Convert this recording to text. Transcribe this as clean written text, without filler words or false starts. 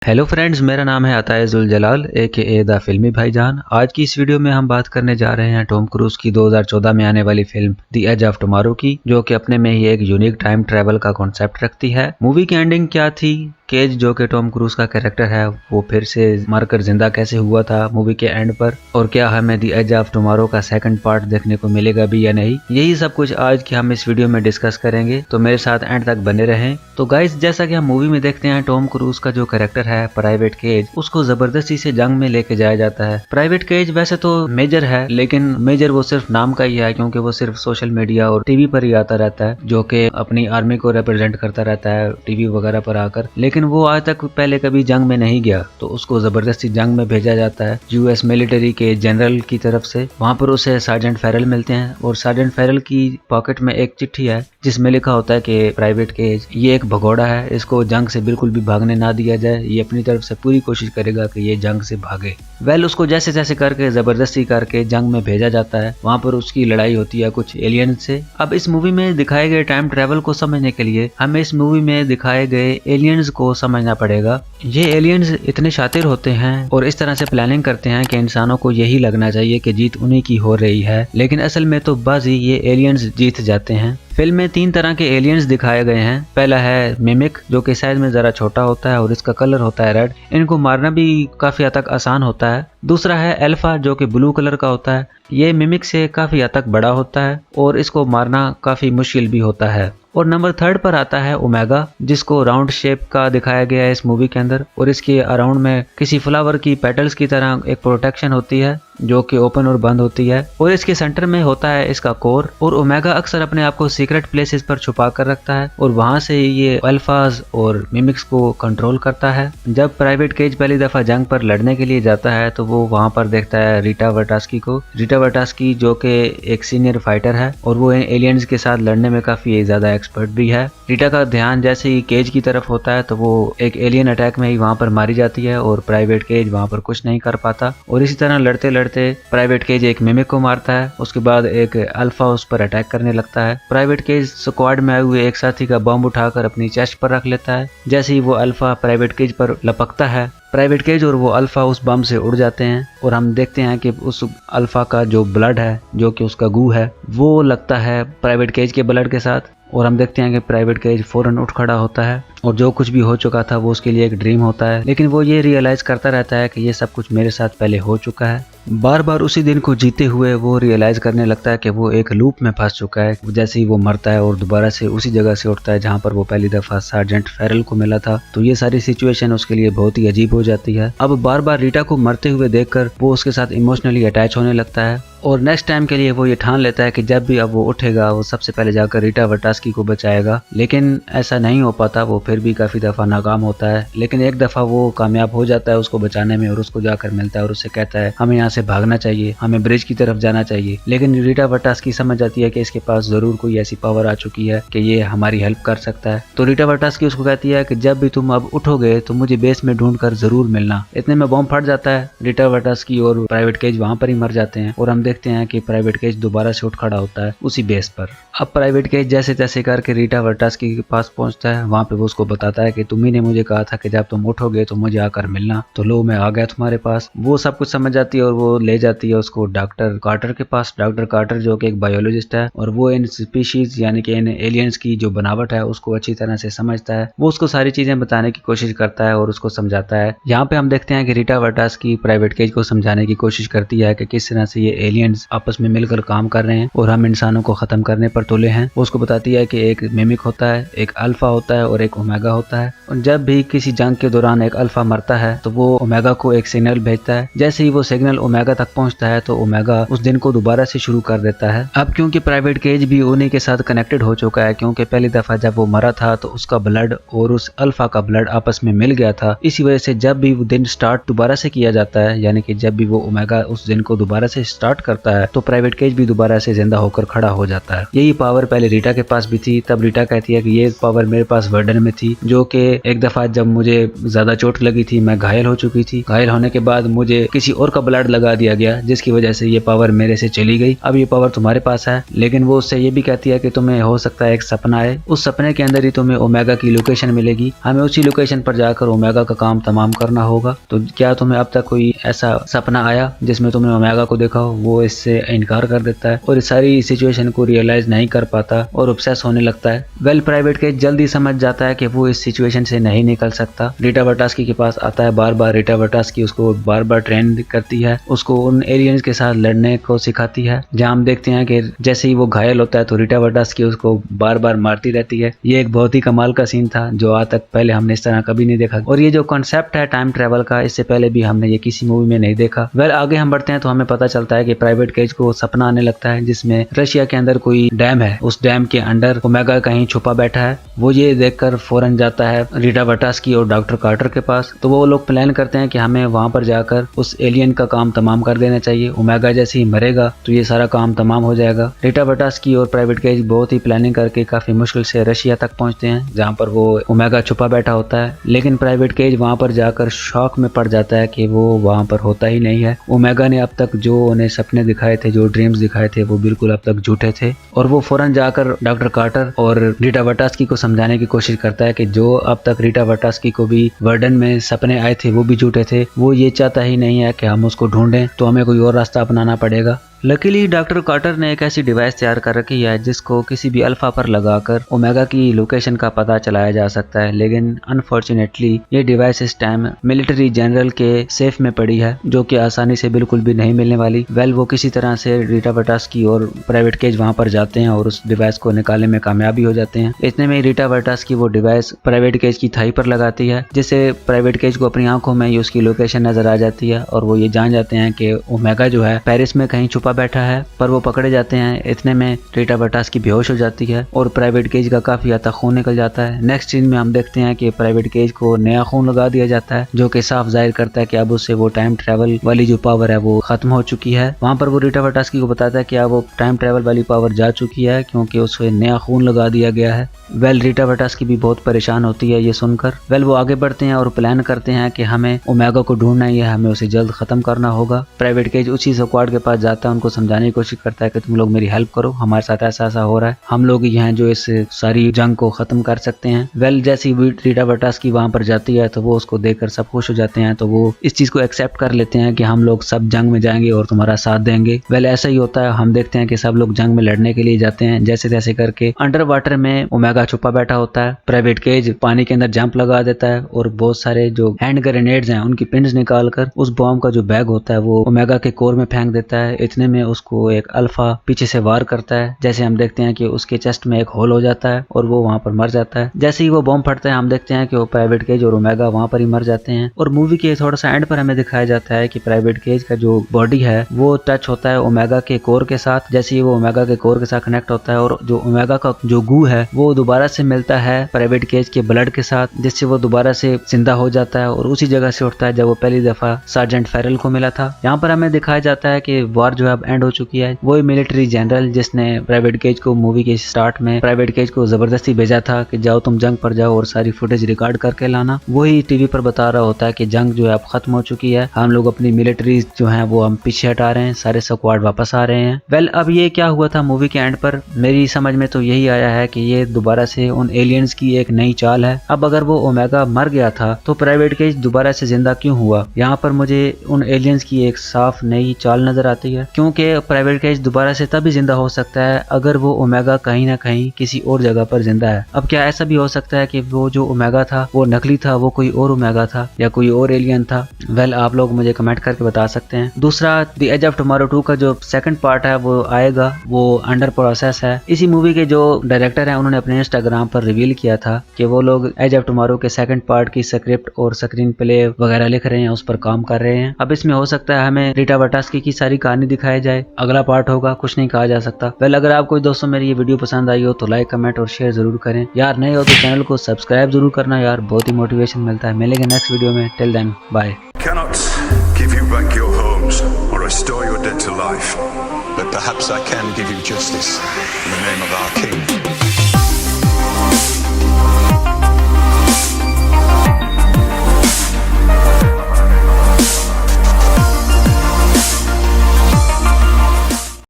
Hello friends, मेरा नाम है अतायजुल जलाल ए द फिल्मी भाईजान। आज की इस वीडियो में हम बात करने जा रहे हैं टॉम क्रूज की 2014 में आने वाली film the edge of tomorrow की, जो कि अपने में ही एक यूनिक टाइम ट्रैवल का कॉन्सेप्ट रखती है। मूवी की एंडिंग क्या थी, केज जो कि टॉम क्रूज का कैरेक्टर है वो फिर से मरकर जिंदा कैसे हुआ था मूवी के एंड पर, और क्या हमें द एज ऑफ टुमारो का सेकंड पार्ट देखने को मिलेगा भी या नहीं, यही सब कुछ आज की हम इस वीडियो में डिस्कस करेंगे। तो मेरे साथ एंड तक बने रहें। तो गाइस, जैसा कि हम मूवी में देखते हैं, टॉम क्रूज का जो कैरेक्टर है प्राइवेट केज, उसको जबरदस्ती से जंग में लेके जाया जाता है। प्राइवेट केज वैसे तो मेजर है, लेकिन मेजर वो सिर्फ नाम का ही है, क्योंकि वो सिर्फ सोशल मीडिया और टीवी पर ही आता रहता है, जो कि अपनी आर्मी को रिप्रेजेंट करता रहता है टीवी वगैरह पर आकर। लेकिन वो आज तक पहले कभी जंग में नहीं गया, तो उसको जबरदस्ती जंग में भेजा जाता है यूएस मिलिट्री के जनरल की तरफ से। वहां पर उसे सार्जेंट फेरल मिलते हैं, और सार्जेंट फेरल की पॉकेट में एक चिट्ठी है जिसमें लिखा होता है कि प्राइवेट केज ये एक भगोड़ा है, इसको जंग से बिल्कुल भी भागने ना दिया जाए, ये अपनी तरफ से पूरी कोशिश करेगा कि ये जंग से भागे। उसको जैसे जैसे करके जबरदस्ती करके जंग में भेजा जाता है। वहां पर उसकी लड़ाई होती है कुछ एलियन से। अब इस मूवी में दिखाए गए टाइम ट्रेवल को समझने के लिए हमें इस मूवी में दिखाए गए एलियंस को समझना पड़ेगा। ये एलियंस इतने शातिर होते हैं और इस तरह से प्लानिंग करते हैं कि इंसानों को यही लगना चाहिए कि जीत उन्हीं की हो रही है, लेकिन असल में तो बाजी ये एलियंस जीत जाते हैं। फिल्म में 3 तरह के एलियंस दिखाए गए हैं। पहला है मिमिक, जो कि साइज में जरा छोटा होता है और इसका कलर होता है रेड। इनको मारना भी काफी हद तक आसान होता है। दूसरा है अल्फा, जो कि ब्लू कलर का होता है। ये मिमिक से काफी हद तक बड़ा होता है और इसको मारना काफी मुश्किल भी होता है। और नंबर 3 पर आता है ओमेगा, जिसको राउंड शेप का दिखाया गया है इस मूवी के अंदर, और इसके अराउंड में किसी फ्लावर की पेटल्स की तरह एक प्रोटेक्शन होती है जो कि ओपन और बंद होती है, और इसके सेंटर में होता है इसका कोर। और ओमेगा अक्सर अपने आप को सीक्रेट प्लेसेस पर छुपा कर रखता है और वहां से ये अल्फाज और मिमिक्स को कंट्रोल करता है। जब प्राइवेट केज पहली दफा जंग पर लड़ने के लिए जाता है तो वो वहां पर देखता है रीटा वर्टास्की को। रीटा वर्टास्की जो कि एक सीनियर फाइटर है और वो एलियंस के साथ लड़ने में काफी ज्यादा एक्सपर्ट भी है। रीटा का ध्यान जैसे ही केज की तरफ होता है तो वो एक एलियन अटैक में ही वहां पर मारी जाती है और प्राइवेट केज वहां पर कुछ नहीं कर पाता। और इसी तरह लड़ते लड़ते प्राइवेट केज एक मिमिक को मारता है। उसके बाद एक अल्फा उस पर अटैक करने लगता है। प्राइवेट केज स्क्वाड में आए हुए एक साथी का बॉम्ब उठाकर अपनी चेस्ट पर रख लेता है। जैसे ही वो अल्फा प्राइवेट केज पर लपकता है, प्राइवेट केज और वो अल्फा उस बम से उड़ जाते हैं और हम देखते हैं कि उस अल्फा का जो ब्लड है, जो कि उसका गू है, वो लगता है प्राइवेट केज के ब्लड के साथ। और हम देखते हैं कि प्राइवेट केज फौरन उठ खड़ा होता है और जो कुछ भी हो चुका था वो उसके लिए एक ड्रीम होता है, लेकिन वो ये रियलाइज करता रहता है कि ये सब कुछ मेरे साथ पहले हो चुका है। बार बार उसी दिन को जीते हुए वो रियलाइज करने लगता है कि वो एक लूप में फंस चुका है। जैसे ही वो मरता है और दोबारा से उसी जगह से उठता है जहां पर वो पहली दफा सार्जेंट फेरल को मिला था, तो ये सारी सिचुएशन उसके लिए बहुत ही अजीब हो जाती है। अब बार बार रीटा को मरते हुए देखकर वो उसके साथ इमोशनली अटैच होने लगता है और नेक्स्ट टाइम के लिए वो ये ठान लेता है कि जब भी अब वो उठेगा वो सबसे पहले जाकर रीटा वर्टास्की को बचाएगा। लेकिन ऐसा नहीं हो पाता, वो फिर भी काफी दफा नाकाम होता है। लेकिन एक दफा वो कामयाब हो जाता है उसको बचाने में और उसको जाकर मिलता है और उससे कहता है हमें यहाँ से भागना चाहिए, हमें ब्रिज की तरफ जाना चाहिए। लेकिन रीटा वर्टास्की समझ जाती है कि इसके पास जरूर कोई ऐसी पावर आ चुकी है कि ये हमारी हेल्प कर सकता है। तो रीटा वर्टास्की उसको कहती है कि जब भी तुम अब उठोगे तो मुझे बेस में ढूंढ कर जरूर मिलना। इतने में बॉम्ब फट जाता है। रीटा वर्टास्की और प्राइवेट केज वहां पर ही मर जाते हैं और हम देखते हैं कि प्राइवेट केज दोबारा से उठ खड़ा होता है उसी बेस पर। अब प्राइवेट केज जैसे तैसे करके रीटा वर्टास्की के पास पहुंचता है। वहां पे वो उसको बताता है कि तुम्ही ने मुझे कहा था कि जब तुम उठोगे तो मुझे आकर मिलना, तो लो मैं आ गया तुम्हारे पास। वो सब कुछ समझ जाती है और वो ले जाती है उसको डॉक्टर कार्टर के पास। डॉक्टर कार्टर जो कि एक बायोलॉजिस्ट है और वो इन स्पीशीज यानी कि इन एलियंस की जो बनावट है उसको अच्छी तरह से समझता है। वो उसको सारी चीजें बताने की कोशिश करता है और उसको समझाता है। यहाँ पे हम देखते हैं कि रीटा वर्टास्की प्राइवेट केज को समझाने की कोशिश करती है कि किस तरह से ये एलियंस आपस में मिलकर काम कर रहे हैं और हम इंसानों को खत्म करने पर तुले हैं। वो उसको बताती है कि एक मिमिक होता है, एक अल्फा होता है और एक ओमेगा होता है, और जब भी किसी जंग के दौरान एक अल्फा मरता है तो वो ओमेगा को एक सिग्नल भेजता है। जैसे ही वो सिग्नल ओमेगा तक पहुंचता है तो ओमेगा उस दिन को दोबारा से शुरू कर देता है। अब क्योंकि प्राइवेट केज भी उन्हीं के साथ कनेक्टेड हो चुका है, क्योंकि पहली दफा जब वो मरा था तो उसका ब्लड और उस अल्फा का ब्लड आपस में मिल गया था। इसी वजह से जब भी वो दिन स्टार्ट दोबारा से किया जाता है, यानी कि जब भी वो ओमेगा उस दिन को दोबारा से स्टार्ट करता है तो प्राइवेट केज भी दोबारा से जिंदा होकर खड़ा हो जाता है। यही पावर पहले रीटा के पास भी थी। तब रीटा कहती है कि ये पावर मेरे पास वर्डन में थी, जो कि एक दफा जब मुझे ज्यादा चोट लगी थी, मैं घायल हो चुकी थी, घायल होने के बाद मुझे किसी और का ब्लड लगा दिया गया, जिसकी वजह से ये पावर मेरे से चली गई। अब ये पावर तुम्हारे पास है। लेकिन वो उससे ये भी कहती है कि तुम्हें हो सकता है एक सपना है, उस सपने के अंदर ही तुम्हें ओमेगा की लोकेशन मिलेगी, हमें उसी लोकेशन पर जाकर ओमेगा का काम तमाम करना होगा। तो क्या तुम्हें अब तक कोई ऐसा सपना आया जिसमें तुमने ओमेगा को देखा हो? वो इससे इनकार कर देता है और इस सारी सिचुएशन को रियलाइज नहीं कर पाता और ऑब्सेस होने लगता है। वेल प्राइवेट केज जल्दी समझ जाता है कि वो इस सिचुएशन से नहीं निकल सकता। रीटा वर्टास्की के पास आता है बार बार। रीटा वर्टास्की उसको बार बार ट्रेन करती है, उसको उन एलियंस के साथ लड़ने को सिखाती है। जहाँ हम देखते हैं कि जैसे ही वो घायल होता है तो रीटा वर्टास्की उसको बार बार मारती रहती है। ये एक बहुत ही कमाल का सीन था जो आज तक पहले हमने इस तरह कभी नहीं देखा। और ये जो कॉन्सेप्ट है टाइम ट्रेवल का, इससे पहले भी हमने ये किसी मूवी में नहीं देखा। वेल आगे हम बढ़ते हैं तो हमें पता चलता है कि प्राइवेट केज को सपना आने लगता है जिसमें रशिया के अंदर कोई डैम है, उस डैम के अंदर ओमेगा कहीं छुपा बैठा है। वो ये देखकर फौरन जाता है रीटा वर्टास्की और डॉक्टर कार्टर के पास। तो वो लोग प्लान करते हैं कि हमें वहां पर जाकर उस एलियन का काम तमाम कर देना चाहिए। ओमेगा जैसे ही मरेगा तो ये सारा काम तमाम हो जाएगा। रीटा वर्टास्की और प्राइवेट केज बहुत ही प्लानिंग करके काफी मुश्किल से रशिया तक पहुंचते हैं जहां पर वो ओमेगा छुपा बैठा होता है। लेकिन प्राइवेट केज वहां पर जाकर शॉक में पड़ जाता है कि वो वहां पर होता ही नहीं है। ओमेगा ने अब तक जो उन्हें सपने दिखाए थे, जो ड्रीम्स दिखाए थे, वो बिल्कुल अब तक झूठे थे। और वो फौरन जाकर डॉक्टर कार्टर और रीटा वर्टास्की को समझाने की कोशिश करता है कि जो अब तक रीटा वर्टास्की को भी वर्डन में सपने आए थे वो भी झूठे थे। वो ये चाहता ही नहीं है कि हम उसको ढूंढें, तो हमें कोई और रास्ता अपनाना पड़ेगा। लकीली डॉक्टर कार्टर ने एक ऐसी डिवाइस तैयार कर रखी है जिसको किसी भी अल्फा पर लगाकर ओमेगा की लोकेशन का पता चलाया जा सकता है। लेकिन अनफॉर्चुनेटली ये डिवाइस इस टाइम मिलिट्री जनरल के सेफ में पड़ी है, जो कि आसानी से बिल्कुल भी नहीं मिलने वाली। वेल वो किसी तरह से रीटा वर्टास्की और प्राइवेट केज वहां पर जाते हैं और उस डिवाइस को निकालने में कामयाबी हो जाते हैं। इतने में रीटा वर्टास्की वो डिवाइस प्राइवेट केज की थाई पर लगाती है, जिससे प्राइवेट केज को अपनी आंखों में ही उसकी लोकेशन नजर आ जाती है और वो ये जान जाते हैं कि ओमेगा जो है पेरिस में कहीं छुपा बैठा है। पर वो पकड़े जाते हैं। इतने में रीटा वर्टास्की बेहोश हो जाती है और प्राइवेट केज का काफी हद तक खून निकल जाता है। नेक्स्ट सीन में हम देखते हैं कि प्राइवेट केज को नया खून लगा दिया जाता है, जो कि साफ जाहिर करता है कि अब उससे वो टाइम ट्रेवल वाली जो पावर है वो खत्म हो चुकी है। वहां पर वो रीटा वर्टास्की को बताता है कि अब वो टाइम ट्रेवल वाली पावर जा चुकी है क्योंकि उसे नया खून लगा दिया गया है। वेल रीटा वर्टास्की भी बहुत परेशान होती है ये सुनकर। वेल वो आगे बढ़ते हैं और प्लान करते हैं कि हमें ओमेगा को ढूंढना ही है, हमें उसे जल्द खत्म करना होगा। प्राइवेट केज उसी स्क्वाड के पास जाता है, उनको समझाने की कोशिश करता है कि तुम लोग मेरी हेल्प करो, हमारे साथ ऐसा ऐसा हो रहा है, हम लोग ही हैं जो इस सारी जंग को खत्म कर सकते हैं। वेल जैसे ही रीटा वर्टास्की वहां पर जाती है तो वो उसको देखकर सब खुश हो जाते हैं, तो वो इस चीज को एक्सेप्ट कर लेते हैं कि हम लोग सब जंग में जाएंगे और तुम्हारा साथ देंगे। वेल ऐसा ही होता है। हम देखते हैं कि सब लोग जंग में लड़ने के लिए जाते हैं। जैसे तैसे करके अंडर वाटर में ओमेगा छुपा बैठा होता है। प्राइवेट केज पानी के अंदर जंप लगा देता है और बहुत सारे जो हैंड ग्रेनेड्स हैं उनकी पिन्स निकालकर उस बॉम्ब का जो बैग होता है वो ओमेगा के कोर में फेंक देता है। इतने में उसको एक अल्फा पीछे से वार करता है। जैसे हम देखते हैं कि उसके चेस्ट में एक होल हो जाता है और वो वहां पर मर जाता है। जैसे ही वो बॉम्ब फटता है हम देखते हैं कि वो प्राइवेट केज और ओमेगा वहां पर ही मर जाते हैं। और मूवी के थोड़ा सा एंड पर हमें दिखाया जाता है कि प्राइवेट केज का जो बॉडी है वो टच होता है ओमेगा के कोर के साथ। जैसे ही वो ओमेगा के कोर के साथ कनेक्ट होता है और जो ओमेगा का जो गू है वो दोबारा से मिलता है प्राइवेट केज के ब्लड के साथ, जिससे वो दोबारा से जिंदा हो जाता है और उसी जगह से उठता है जब वो पहली दफा सार्जेंट फेरल को मिला था। यहाँ पर हमें दिखाया जाता है कि वॉर जो है अब एंड हो चुकी है। वही मिलिट्री जनरल जिसने प्राइवेट केज को मूवी के स्टार्ट में प्राइवेट केज को जबरदस्ती भेजा था कि जाओ तुम जंग पर जाओ और सारी फुटेज रिकॉर्ड करके लाना, वही टीवी पर बता रहा होता है कि जंग जो है अब खत्म हो चुकी है, हम लोग अपनी मिलिट्री जो है वो हम पीछे हटा रहे हैं, सारे स्क्वाड वापस आ रहे हैं। वेल अब ये क्या हुआ था मूवी के एंड पर, मेरी समझ में तो यही आया है कि ये दोबारा से उन एलियंस की एक नई चाल है। अब अगर वो ओमेगा मर गया था तो प्राइवेट केज दोबारा से जिंदा क्यों हुआ? यहाँ पर मुझे उन एलियंस की एक साफ नई चाल नजर आती है, क्योंकि प्राइवेट केज दोबारा से तभी जिंदा हो सकता है अगर वो ओमेगा कहीं ना कहीं किसी और जगह पर जिंदा है। अब क्या ऐसा भी हो सकता है कि वो जो ओमेगा था वो नकली था, वो कोई और ओमेगा था या कोई और एलियन था? वेल आप लोग मुझे कमेंट करके बता सकते हैं। दूसरा द एज ऑफ टुमारो 2 का जो सेकंड पार्ट है वो आएगा, वो अंडर प्रोसेस है। इसी मूवी के जो डायरेक्टर हैं उन्होंने अपने इंस्टाग्राम पर रिवील किया था कि वो लोग एज ऑफ टुमारो के सेकंड पार्ट की स्क्रिप्ट और स्क्रीन प्ले वगैरह लिख रहे हैं, उस पर काम कर रहे हैं। अब इसमें हो सकता है हमें रीटा वर्टास्की की सारी कहानी दिखाई जाए, अगला पार्ट होगा, कुछ नहीं कहा जा सकता। वेल अगर आपको दोस्तों मेरी ये वीडियो पसंद आई हो तो लाइक कमेंट और शेयर जरूर करें यार, नए हो तो चैनल को सब्सक्राइब जरूर करना यार, बहुत ही मोटिवेशन मिलता है। मिलेंगे नेक्स्ट वीडियो में, till then bye. Cannot give you back your homes or restore your dead to life. Perhaps I can give you justice in the name of our king.